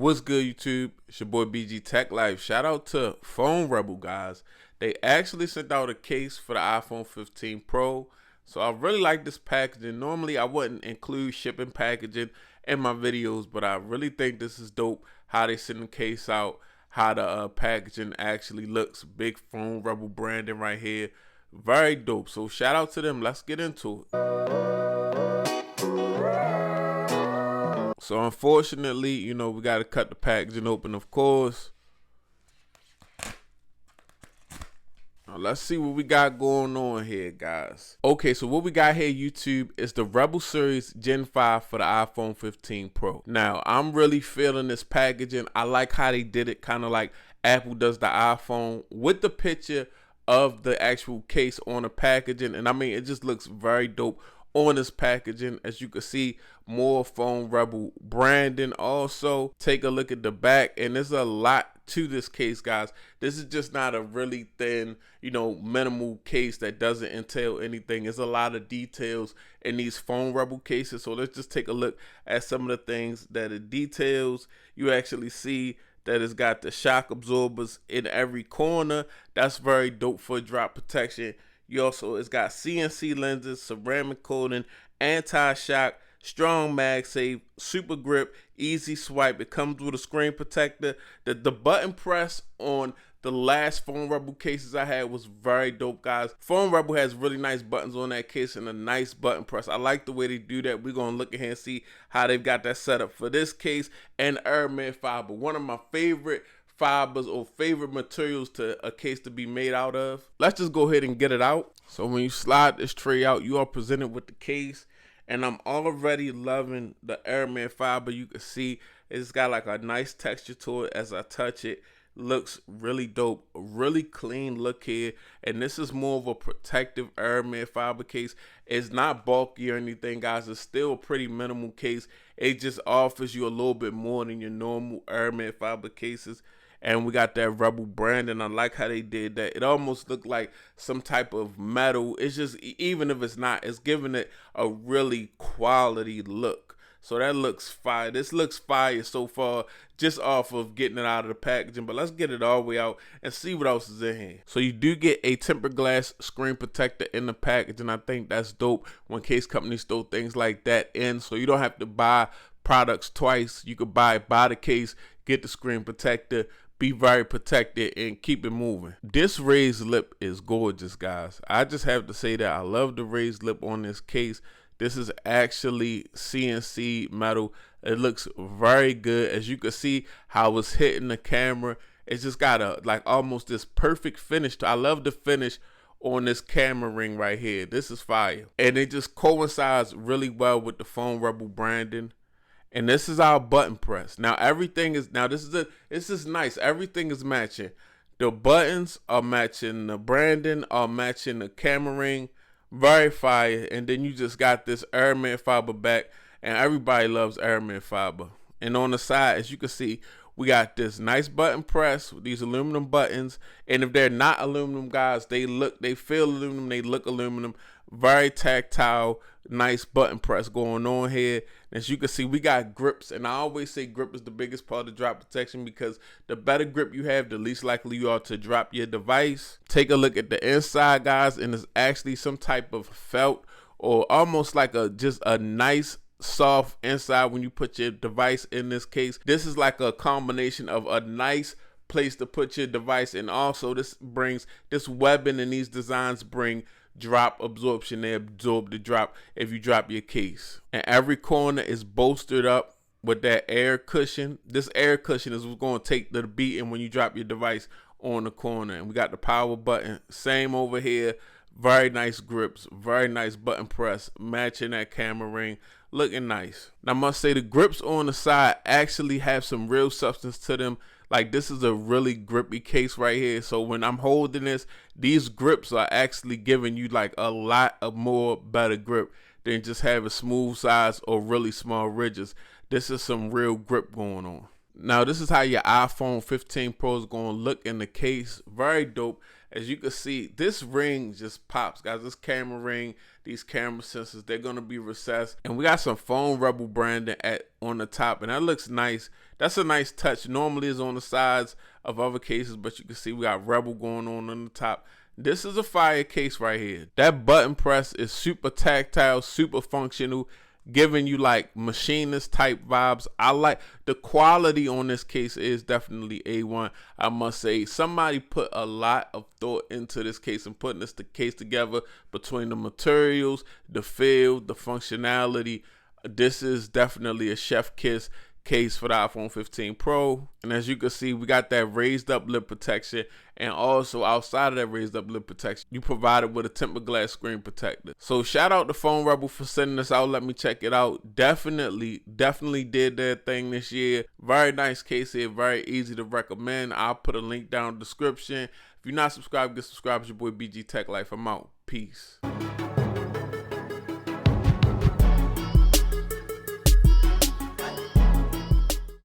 What's good, YouTube? It's your boy BG Tech Life. Shout out to Phone Rebel, guys. They actually sent out a case for the iPhone 15 Pro. So I really like this packaging. Normally I wouldn't include shipping packaging in my videos, but I really think this is dope how they send the case out, how the packaging actually looks. Big Phone Rebel branding right here. Very dope. So shout out to them. Let's get into it. So unfortunately, we got to cut the packaging open, of course. Now, let's see what we got going on here, guys. Okay, so what we got here, YouTube, is the Rebel Series Gen 5 for the iPhone 15 Pro. Now, I'm really feeling this packaging. I like how they did it, kind of like Apple does the iPhone, with the picture of the actual case on the packaging. And I mean, it just looks very dope on this packaging. As you can see, more Phone Rebel branding. Also, take a look at the back, and there's a lot to this case, guys. This is just not a really thin, minimal case that doesn't entail anything. There's a lot of details in these Phone Rebel cases. So let's just take a look at some of the things that it details. You actually see that it's got the shock absorbers in every corner. That's very dope for drop protection. It's got CNC lenses, ceramic coating, anti-shock, strong MagSafe, super grip, easy swipe. It comes with a screen protector. The button press on the last Phone Rebel cases I had was very dope, guys. Phone Rebel has really nice buttons on that case and a nice button press. I like the way they do that. We're going to look at here and see how they've got that set up for this case. And Aramid fiber, one of my favorite fibers or favorite materials to a case to be made out of. Let's just go ahead and get it out. So when you slide this tray out, you are presented with the case, and I'm already loving the Aramid fiber. You can see it's got like a nice texture to it as I touch it. Looks really dope, really clean look here. And this is more of a protective Aramid fiber case. It's not bulky or anything, guys. It's still a pretty minimal case. It just offers you a little bit more than your normal Aramid fiber cases. And we got that Rebel brand, and I like how they did that. It almost looked like some type of metal. It's just, even if it's not, it's giving it a really quality look. So that looks fire. This looks fire so far, just off of getting it out of the packaging. But let's get it all the way out and see what else is in here. So you do get a tempered glass screen protector in the package, and I think that's dope when case companies throw things like that in. So you don't have to buy products twice. You could buy the case, get the screen protector, be very protected, and keep it moving. This raised lip is gorgeous, guys. I just have to say that I love the raised lip on this case. This is actually CNC metal. It looks very good. As you can see how it's hitting the camera, it's just got almost this perfect finish. I love the finish on this camera ring right here. This is fire, and it just coincides really well with the Phone Rebel branding. And this is our button press. Now everything is, this is nice. Everything is matching. The buttons are matching, the branding are matching the camera ring. Very fire. And then you just got this Aramid fiber back, and everybody loves Aramid fiber. And on the side, as you can see, we got this nice button press with these aluminum buttons. And if they're not aluminum, guys, they feel aluminum, they look aluminum. Very tactile, nice button press going on here. As you can see, we got grips, and I always say grip is the biggest part of drop protection, because the better grip you have, the least likely you are to drop your device. Take a look at the inside, guys, and it's actually some type of felt, or almost like just a nice soft inside when you put your device in this case. This is like a combination of a nice place to put your device, and also this webbing and these designs bring drop absorption. They absorb the drop if you drop your case. And every corner is bolstered up with that air cushion. This air cushion is what's going to take the beating when you drop your device on the corner. And we got the power button, same over here. Very nice grips, very nice button press, matching that camera ring, looking nice. Now I must say, the grips on the side actually have some real substance to them. Like, this is a really grippy case right here. So when I'm holding this, these grips are actually giving you like a lot of more better grip than just having smooth sides or really small ridges. This is some real grip going on. Now this is how your iPhone 15 Pro is going to look in the case. Very dope. As you can see, this ring just pops, guys. This camera ring, these camera sensors, they're gonna be recessed, and we got some Phone Rebel branding on the top, and that looks nice. That's a nice touch. Normally it's on the sides of other cases, but you can see we got Rebel going on the top. This is a fire case right here. That button press is super tactile, super functional, giving you like machinist type vibes. I like the quality on this case is definitely A1. I must say, somebody put a lot of thought into this case and putting this case together between the materials, the feel, the functionality. This is definitely a chef kiss case for the iPhone 15 Pro. And as you can see, we got that raised up lid protection, and also outside of that raised up lid protection, you provided with a tempered glass screen protector. So shout out to Phone Rebel for sending this out. Let me check it out. Definitely did their thing this year. Very nice case here, very easy to recommend. I'll put a link down in the description. If you're not subscribed, get subscribed. It's your boy BG Tech Life. I'm out. Peace.